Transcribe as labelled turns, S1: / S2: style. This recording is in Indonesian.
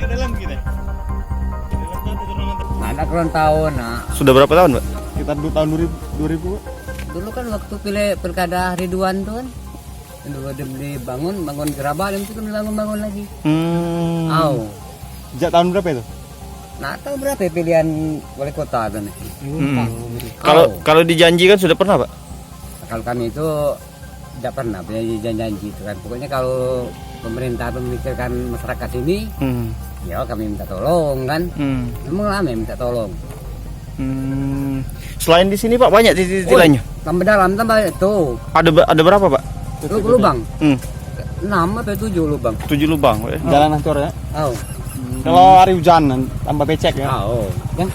S1: Naik dalam kita.
S2: Ada kurang tahun, nah.
S3: Sudah berapa tahun, Pak?
S1: Kita dulu tahun 2000, Pak.
S2: Dulu kan waktu pilkada Ridwan tuh kan, dulu dibangun gerabah, itu kan dibangun lagi. Oh,
S1: Sejak tahun berapa itu?
S2: nah tahu berapa ya pilihan wali kota tuh nih?
S3: Kalau dijanjikan sudah pernah, Pak?
S2: Kalau kami itu tidak pernah punya janji itu kan. Pokoknya kalau pemerintah memikirkan masyarakat ini, ya kami minta tolong kan. Memang kami minta tolong.
S3: Selain di sini, Pak, banyak titik-titik lainnya.
S2: Tambah dalam, tambah itu.
S3: Ada berapa, Pak?
S2: Lubang. 6 atau 7 lubang.
S3: 7 lubang, Pak.
S1: Jalan hancur ya.
S2: Oh.
S1: Kalau hari hujan tambah becek ya.
S2: Oh.
S1: Kan?